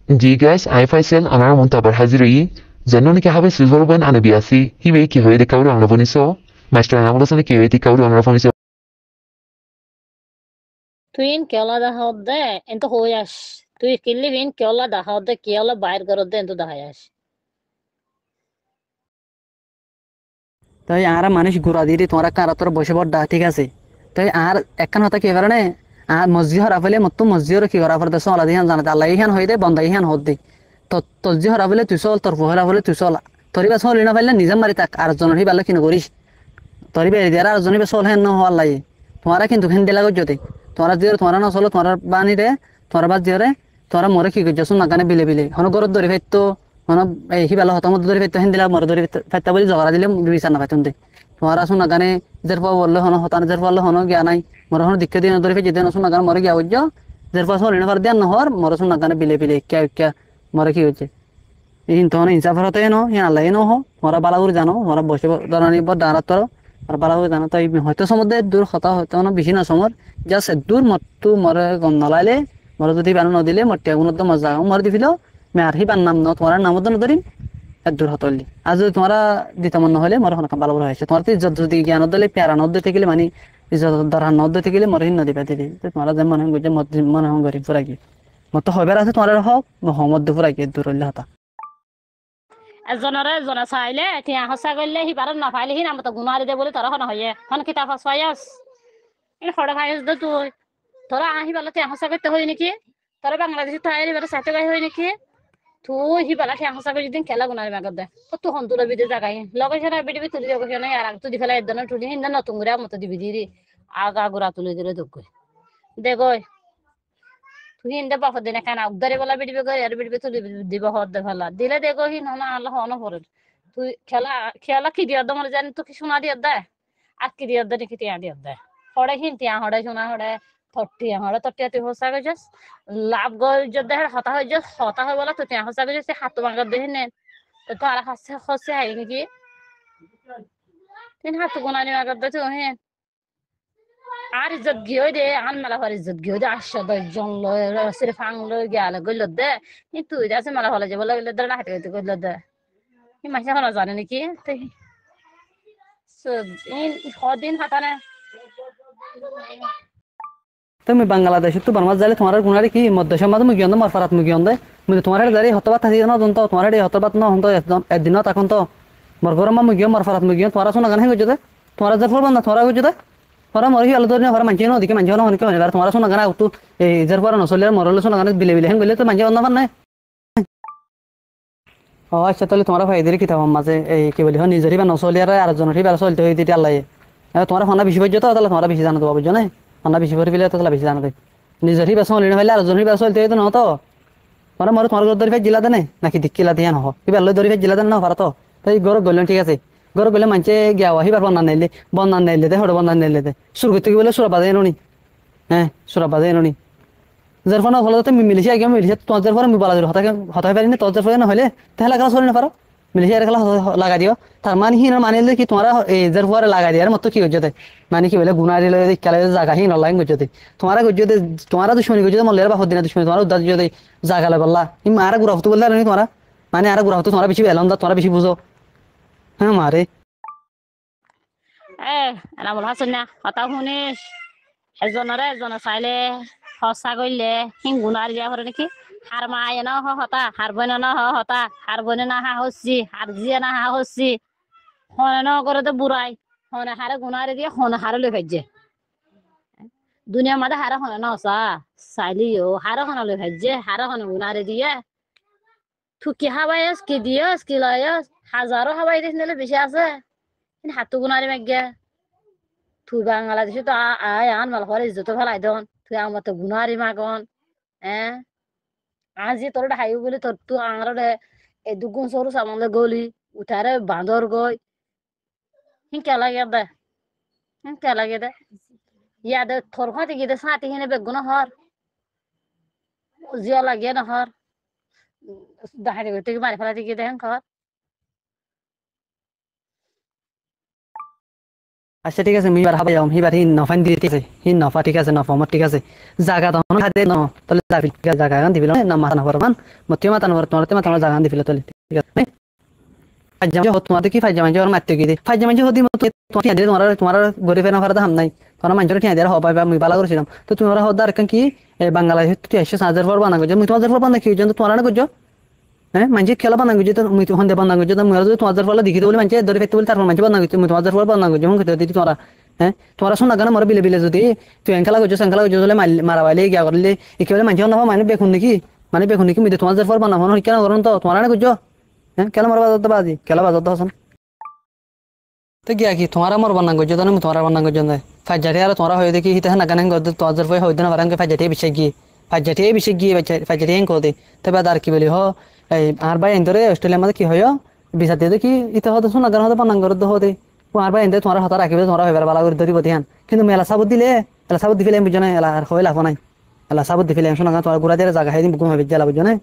Die Geist Eifersel an einer Muntabarhaziri, Zanoni Kahabe Silverban and Abiasi, he may kill the Kauru on Ravoniso, Master Amazon Kiveti Kauru on Ravoniso. Twin Kela the Hode into Hoyash. Twi Killi Win Kela the Hode Kiela Bayer Garode into the Hayash. তাই আর মানুষ ঘুরা দিয়ে তোমরা কারা তোর বসে পড়া ঠিক আছে তাই আর একখান হতা কি কারণে আর মসজিদ হরা ফেলে মত মসজিদের কি করা ফেলে দেশ আলাদা হিয়ান জানাতে আল্লাহ হিয়ান হয়ে দে বন্ধ হিয়ান হদ দে তো তসজি হরা ফেলে তুই চল তোর হরা ফেলে তুই চল তোর বা চল না ফেলে নিজে মারি তাক আর জনের হি ভালো কিনে করিস তোর বেড়ে দিয়ে আর জনের চল হেন ন হওয়ার লাগে তোমরা কিন্তু হেন দিলা গজতে তোমরা দিয়ে তোমরা না চলো তোমরা বানি রে তোমরা বাদ দিয়ে রে তোমরা মরে কি করছো না গানে বিলে বিলে হন গরত ধরে ফেলতো হন এই হি ভালো হতামত ধরে ফেলতো হেন দিলা মরে ধরে ফেলতা বলি ঝগড়া দিলে বিচার না পাইতুন দে তোমার শোনা গানে জের পর বললে হন হতান জের পর হন গিয়া নাই মরে হন দীক্ষা দিয়ে ধরে ফেলে যেতে শোনা গান মরে গিয়া বুঝছো জের পর হরিণ ফার দেন নহর মরে শোনা গানে বিলে বিলে কে মরে কি হচ্ছে ইন তখন ইনসাফ হতে ন হিয়া আল্লাহ ন হো মরা বালাগুর জানো মরা বসে দাঁড়ানি বড় দাঁড়াত আর বালাগুর জানো তাই হয়তো সমুদ্রে দূর হতা হয়তো না বেশি না সমর জাস্ট দূর মতো মরে গম নলাইলে মরে যদি বানো নদিলে মরতে গুণত মজা মরে দিছিল মে আর হি বান নাম ন তোমার নাম তো নদরিম দূর হতলি আজ যদি তোমরা দিতে মন হলে মরে হন ভালো হয়েছে তোমার তো ইজ্জত যদি জ্ঞান দিলে প্যারা নদ থেকে মানে ইজ্জত দরহান নদ থেকে মরে হিন নদী পেতে দিই তোমরা যে মনে হয় মনে হয় গরিব ফুরাকি মতো হবার আছে তোমার হোক মহম্মদ ফুরাকি দূর হইলে হতা এজনরে এজনে চাইলে তিয়া সঁচা কৰিলে সি পাৰত নাপাইলে সি নামত গুণাৰি দে বুলি তৰা নহয়ে এখন কিতাপ সঁচাই আছ এই সৰে ভাই দে তুই তোরা আহি পালে তিয়া সঁচা করতে হয় নেকি তোরা বাংলাদেশে তাই এবার চাইতে গাই হয় নেকি তুই সি পালা তিয়া সঁচা কৰি দিন খেলা গুণাৰি মাগত দে তো হন্তুরা বিদে জাগাই লগে সেনা বিডিবি তুলি যাব কেন আর আগ তুলি ফেলা এদনে তুলি হিন্দা নতুন করে মতো দিবি দিদি আগা গুড়া তুলি দিলে দুঃখ দে গই তুই হিন্দা বাপ দিনে কেন উদ্ধারে বলা বিডিবি গই আর বিডিবি তুলি দিব হদ দে ফেলা দিলে দে গই না আল্লাহ হন পড়ে তুই খেলা খেলা কি দিয়া দমর জানি তো কি শোনা দিয়া দে আর কি দিয়া দে কি তিয়া দিয়া দে হড়ে হিন্তি হড়ে শোনা হড়ে হড়ে তটিয়া তুই হোসা গেছস লাভ গল যদি হতা হয়ে যাস হতা হয়ে বলা তুই হোসা গেছস হাত মাঙ্গার দেহে নেন তো আর হাসছে হসছে হাই নাকি তিন হাত গোনানি মাঙ্গার দে তুই হেন আর ইজ্জত গিয়ে দে আন মেলা হওয়ার ইজ্জত গিয়ে দে 810 জন লয় সিরে ফাং লয় গেলে গইল দে কিন্তু তুই যাচ্ছে মেলা হলে যে বলে গেলে দে না হাতে গইল দে কি মাসে হলো জানে নাকি তুই দিন হাতানে তুমি বাংলাদেশে তো বাংলা যাইলে তোমার গুণারি কি মধ্য সমাজ মুগি অন্ধ মারফারাত মুগি অন্ধে মুই তোমার যারি হতবাত থাকি না দন্ত তোমার হতবাত না হন্ত একদিন তখন তো মর গরম মুগি মারফারাত মুগি তোমার শোনা গান হে গজতে তোমার যা ফলবান না তোমার গজতে তোমার মরি আলো ধরে হর মানছে না দিকে মানছে না হনকে হনে তোমার শোনা গান তো এই যার পর নসলে মরলে শোনা গান বিলে বিলে হেন গলে তো মানছে অন্য পান নাই ও আচ্ছা তাহলে তোমার ভাইদের কিতাব মাঝে এই কি বলি নিজেরই বা নসলিয়ার আর জনের বা চলতে হই দিতে আল্লাহ তোমার ফোনা বেশি পর্যন্ত তাহলে তোমার বেশি জানো তো বুঝছো না ফোনা বেশি করে ফেলে তাহলে বেশি জানো নিজেরই বা চলি না ফেলে আর জনের বা চলতে হইতো না তো তোমার মরে তোমার দরি ফেক জিলা দেনে নাকি দিকিলা দিয়া নহ কিবা লই দরি ফেক জিলা দেন না ভারত তাই গরব গলেন ঠিক আছে গরব গলে মানছে গিয়া হিবার বন্ধান নাইলে দে হড় বন্ধান নাইলে দে সুর করতে বলে সুরা বাজে এনুনি হ্যাঁ সুরা বাজে এনুনি যার ফোন হলো তো মিলিশিয়া আগে মিলিশিয়া তোদের পরে আমি বলা দিল হতাই পারি না তোদের পরে না হলে তাহলে খেলা চলে না পারো মিলিশিয়া খেলা লাগা দিও তার মানে হি মানিলে কি তোমার এই যার পরে লাগা দিয়ার মতো কি হচ্ছে মানে কি বলে গুনা দিলে খেলা জায়গা হি নলাই গজতে তোমার গজতে তোমার দুশ্মনী গজতে মল্লের বাহর দিনা দুশ্মনী তোমার উদ্দার যদি জায়গা বললা ইম আর গুড়া হতো বললে আর তোমার মানে আর গুড়া হতো তোমার বেশি বেলন দা তোমার বেশি বুঝো হ্যাঁ মারে এনামুল হাসান না কথা শুনিস এজনে চাইলে সঁচা কৰিলে সিংগুণাৰ দিয়া কৰে নেকি হার মায়ে না হতা হার বনে না হতা হার বনে না হা হচ্ছি হার জিয়ে না হা হচ্ছি হনে না করে তো বুড়াই হনে হারে গুণারে দিয়ে হনে হারে লই ভাজ্যে দুনিয়ার মাঝে হারে হনে না হসা চাইলিও হারে হনে লই ভাজ্যে হারে হনে গুণারে দিয়ে থুকি হাবাইস কি দিয়স কি লয়স হাজারো হাবাই দিস নিলে বেশি আছে হাতু গুণারে মাগ্যা তুই বাংলাদেশে তো আয় আন মাল ঘরে ইজ্জত ফেলাই দন তুই আমার তো গুনারি মাগন হ্যাঁ আজি তোর হাইও বলে তোর তুই আঙার এ দুগুণ সরু সামলে গলি উঠারে বাঁদর গই হিংকে লাগে দে হিংকে লাগে দে ইয়াদে থর খাতে গিয়ে দে সাঁতি হিনে বেগুন হর জিয়া লাগিয়ে না হর দাহারি থেকে মারি ফেলাতে গিয়ে দেখেন খর আচ্ছা ঠিক আছে মিবার হাবাই হিবার হি নফান দিয়ে ঠিক আছে হি নফা ঠিক আছে নফা মত ঠিক আছে জায়গা তখন খাদে ন তাহলে জায়গা গান দিবিল না মাথা নফর মান মতে মাথা নফর তোমারতে মাথা জায়গা গান দিবিল তাহলে ঠিক আছে ফাইজামা হত তোমাদের কি ফাইজামা জোর মারতে গিয়ে ফাইজামা হদি মত তোমার দিয়ে তোমার গরিবের নফার দাম নাই তোমার মানুষের ঠিয়া দেওয়ার হবাই বা মুই বালা করেছিলাম তো তোমার হদার কান কি বাংলাদেশ তুই 100,000 পর বানা গজে মুই 2000 পর বানা কি জন্য তোমার না গজো হ্যাঁ মানুষ খেলা বানা গজে তো মুই হন্দে বানা গজে তো মুই যদি 2000 পর দেখি বলে মানুষ ধরে ফেলতে বলে তারপর মানুষ বানা গজে মুই 2000 পর বানা গজে হুন দিদি তোরা হ্যাঁ তোরা শোনা গানা মরে বিলে বিলে যদি তুই খেলা গজে খেলা গজে বলে মারা বাইলে গিয়া করলে একেবারে মানুষ না মানে বেকুন নাকি মুই 2000 পর বানা হন কেন করন তো তোরা না গজো হ্যাঁ খেলা মারবা তো বাজি খেলা বাজাতে হসন তো গিয়া কি তোমারা মোর বানা গজে তো না তোমারা বানা গজে না ফাইজাটি আর তোরা হয়ে দেখি হিতা না গানা গদ 2000 পর হইদনা বারাঙ্গে ফাইজাটি বিশে গিয়ে ফাইজাটি হেন কো দে তবে আর কি বলি হ এই আর ভাই এন্দরে অস্ট্রেলিয়ার মধ্যে কি হয় বিচার দিয়ে কি ইতা হতো শোনা গান হতো বানাঙ্গর হতে আর ভাই এন্দরে তোমার হাতে রাখিবে তোমরা হইবার বালা করে ধরিব ধ্যান কিন্তু মেলা সাবুত দিলে এলা সাবুত দিলে বুঝো না এলা আর হই লাভ নাই এলা সাবুত দিলে শোনা গান তোমার গুড়া দিয়ে জায়গা হাইদিন বুকুম হবে জেলা বুঝো না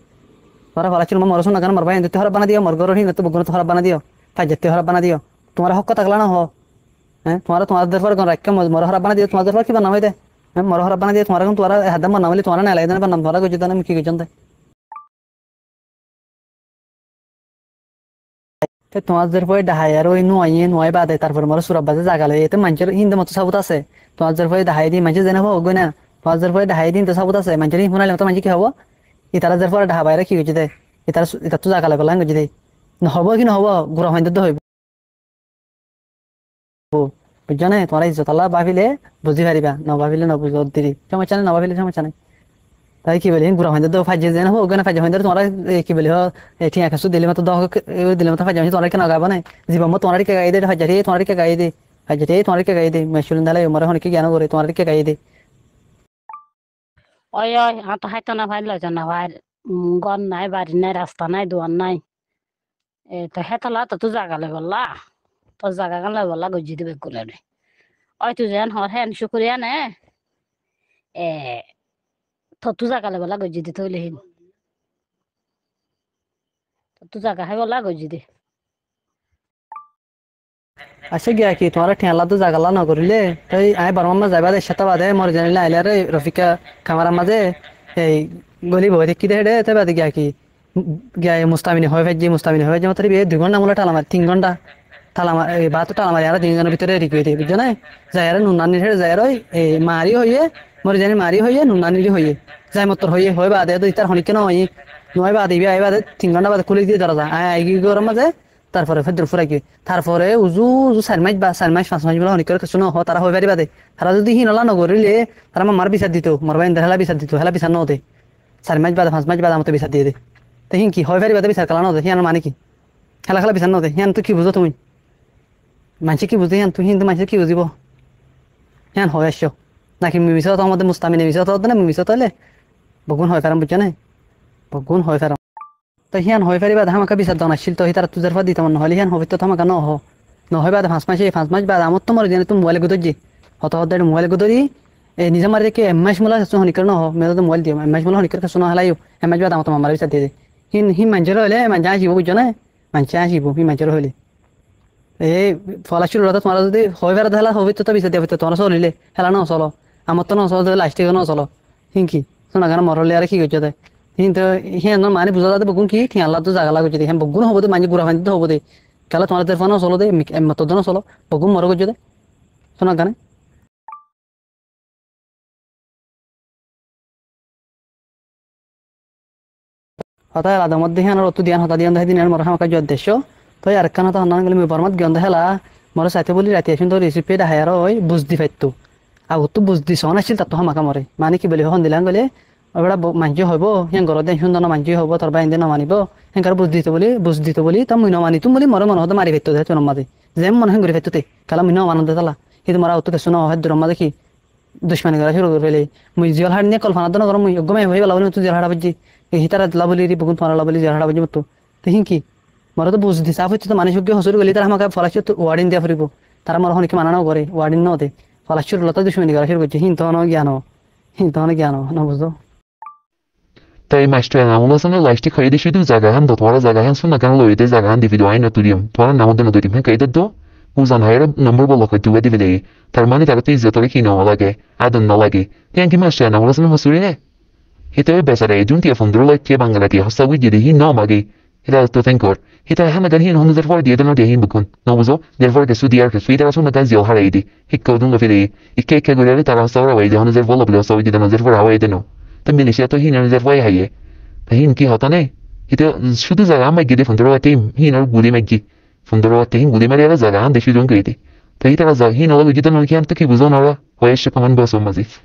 তোমরা ভালো ছিল মর শোনা গান মার ভাই এন্দরে হরা বানা দিও মর গরহি না তো বুকুন হরা বানা দিও ফাইজাটি হরা বানা দিও তোমার হক কথা গলা না হ হ্যাঁ তোমাদের পর গান রাখকে মর হরা বানা দিও তোমাদের পর কি বানা হইতে হ্যাঁ মর হরা বানা দিও তোমার এখন তোরা হাদাম বানা বলি তোরা না লাইদান বানাম তোরা গজে দান কি গজন তোমাদের ভয় ডাহাই আর ওই নয় বাদে তারপর মোর সুরাব বাজে জাগালে এতে মানুষের হিন্দু মতো সাবুত আছে তোমাদের ভয় ডাহাই দিই মানুষ জেনে হোক না তোমাদের ভয় ডাহাই দিন তো সাবুত আছে মানুষের শুনালে তো মানুষ কি হবো ইতারা যার পরে ডাহা বাইরে কি গেছে দে ইতার তো জাগালে গলান গেছে দে নহব কি নহব গুড়া হইতে তো হইব বুঝছো না তোমার ইজ্জত আল্লাহ ভাবিলে বুঝি পারিবা নভাবিলে নবুঝ দিদি সমস্যা নেই নভাবিলে সমস্যা নেই তাই কি বলি গুড়া হইতে তো ফাইজে যেন হোক না ফাইজে হইতে তোমার কি বলি ঠিক আছে দিলে মতো দহ দিলে মতো ফাইজে তোমার কেন গাবো না জীবন মতো তোমার কে গাই দে ফাইজে তোমার কে গাই দে ফাইজে তোমার কে গাই দে মেশুলিন দালে মরে হন কি জ্ঞান করে তোমার কে গাই দে ওই হাত হাইতো না ভাই লজ না ভাই গন নাই বাড়ি নাই রাস্তা নাই দোয়ান নাই তো হেতলা তো জাগালে বললা তো জাগা গান বললা গজি দিবে কোলে ওই তুই যেন হর হেন শুকুরিয়া নে এ তো তু জাগালে বলা গজি দিতে হইলে হিন তু জাগা হে বলা গজি দে আচ্ছা গিয়া কি তোমার ঠেলা তো জাগালা না করিলে তাই আই বারমার মাঝে যাইবা সাথে বাদে মরে জানিলে আইলে রে রফিকা খামারার মাঝে এই গলি বই দেখি দে রে তাই বাদে গিয়া কি গিয়া মুস্তামিনী হয় ভাই মাত্র 2 ঘন্টা মূলে টালা মার 3 ঘন্টা টালা মার এই বাতো টালা মারি আর 3 জনের ভিতরে রিকুই দে বুঝছো না যাই আর নুনানি হেড়ে যাই আর এই মারি হইয়ে মরে জানি মারি হইয়ে নুনানি হইয়ে যাই মতর হইয়ে হয় বাদে তো ইতার হনিকে নয় নয় বাদে আই বাদে 3 ঘন্টা বাদে খুলে দিয়ে দরজা আই কি গরম মাঝে তারপরে ফেদ্র ফুরাই কি তারপরে উজু 4 মাস বা 4 মাস 5 মাস বলে অনেক করে শুনো তারা হয়ে পারি বাদে তারা যদি হিনলা নগরিলে তারা মার বিচার দিত মার বাইন হেলা বিচার দিত হেলা বিচার নতে 4 মাস বাদে 5 মাস বাদে আমাকে বিচার দিয়ে দে তো হিন কি হয়ে পারি বাদে বিচার কালা নতে হিয়ান মানে কি খেলা খেলা বিচার নতে হিয়ান তো কি বুঝো তুমি মানুষ কি বুঝে হিয়ান তুই হিন্দু মানুষ কি বুঝিব হিয়ান হয় আসছো নাকি মিমিস তো আমাদের মুস্তামিনে মিস তো না মিমিস হলে বগুন হয় ফেরাম বুঝছো না বগুন হয় ফেরাম তো হিয়ান হয়ে পারি বাদে আমাকে বিচার দাও নাছিল তো তারা তুজার ফাদ দিতাম নহলে হিয়ান হবে তো আমাকে নহয় বাদে 5 মাস বাদে আমার তো মরে জানি তুমি মোবাইলে গুদরি হত হত মোবাইলে গুদরি এই নিজে মারি দেখে এমএস মোলা হনিকর ন মেরে তো মোবাইল দিও এমএস মোলা হনিকর শোনা হলাইও এমএস বাদে আমার তো মামার বিচার দিয়ে হিন মানুষের হলে মানুষ আসিব বুঝছো না মানুষ আসিব হি মানুষের হলে এই ফলাশুর তোমার যদি হয়ে ফেরা হেলা হবে তো বিচার দিয়ে তোমরা চলিলে হেলা ন চলো আমার তো ন চলো লাস্টে ন চলো হিংকি শোনা গান মরলে আর কি করছো তাই কিন্তু হিয়ান মানে বুঝা যাতে বগুন কি ঠিক আল্লাহ তো জাগা লাগছে হ্যাঁ বগুন হবো মানে গুড়া ফানি হবো দে খেলা তোমার ফোনও চলো দে মতো দিনও চলো বগুন মর করছো দে শোনা গানে হতায় আলাদা মধ্যে হিয়ান অত দিয়ান হতা দিয়ান দিন মর আমাকে জয় দেশ তো আর কানা তো হন্না গেলে বরমত গন্ধ হেলা মর সাথে বলি রাতে আসুন তো রেসিপি হায়ার ওই বুঝদি ফাইতো আগত তো বুঝদি সন আসছিল তার তো হামাকা মরে মানে কি বলি হন দিলাম গেলে ওটা মাঞ্জি হইব হিয়ান ঘর দেন সুন্দর মাঞ্জি হব তোর বাইন্দে নমানিব হেঁকার বুঝ দিত বলি তা মুই নমানি তুমি বলি মরে মনে হতে মারি ফেরতো দে তোর মাঝে যেম মনে হেন ঘুরে ফেরতো কালা মুই নমানন্দ তালা কিন্তু মারা অত কিছু নয় দূর মা দেখি দুশ্মনী করা শুরু করে ফেলে মুই জিয়াল হাড় নিয়ে কল্পনা তো নগর মুই গমে হয়ে গেল তুই জিয়াল হাড়া বাজি এই হিতারা লাবলি বগুন তোমার লাবলি জিয়াল হাড়া বাজি মতো তো হিংকি মরে তো বুঝ দিছে হচ্ছে তো মানুষ হসুর গেলি তারা আমাকে ফলাশ ওয়ার্ডিন দিয়া ফুরিব তারা মর হনিকে মানানো করে ওয়ার্ডিন নদে ফলাশুর লতা দুশ্মনী করা শুরু করছে হিন্তন জ্ঞান ন বুঝো তাই মাস্টার নামুলাসনে লাইস্টি খাইদে শুধু জাগাহান দো তোরা জাগাহান শুনা গান লইতে জাগাহান দিবি দোয়াই নতুরিয়াম তোরা নামদে নতুরিয়াম হ্যাঁ কাইদে দো Usan hayra number bolo ko tuwe divide. Tarmani tarati izzatore ki no lage. Adon no lage. Yanki masha na wala masuri ne. Hito besare junti afundro like ke bangalati hosta wi jidi hi no magi. Hita to tenkor. Hita hana gan hin honu dervor dia no dia hin bukun. No buzo dervor ke sudiar ke suida rasu na gan zil haraidi. Hikko dunga fili. Ikke ke gurele tara sawra wa ide honu dervor lo blo sawi jidi no dervor hawa ide no. Tamili sia to hin no dervor haye. Tahin ki hotane. Hita shudu zaga ma gidi fundro team hin no gudi meggi. Fundro team gudi mari zaga ande shudun gidi. Tahita zaga hin no gidi no ki anta ki buzo no wa. Hoye shakaman baso mazif.